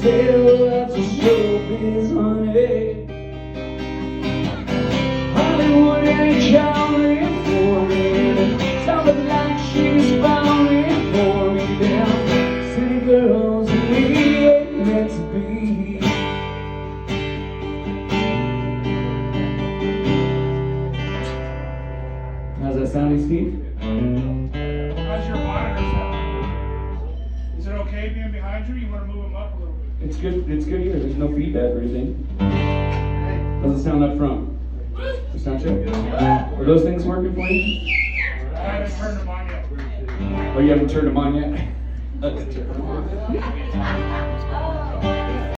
tale that's a showbiz, honey. Hollywood ain't counting for me. Sounded like she's bounding for me. Damn, city girls and me ain't meant to be. How's that sounding, Steve? How's your monitor sound? Is it okay being behind you? You want to move them up a little bit? It's good here. There's no feedback or anything. How's it sound up front? The sound check? Are those things working for you? I haven't turned them on yet. Oh, you haven't turned them on yet?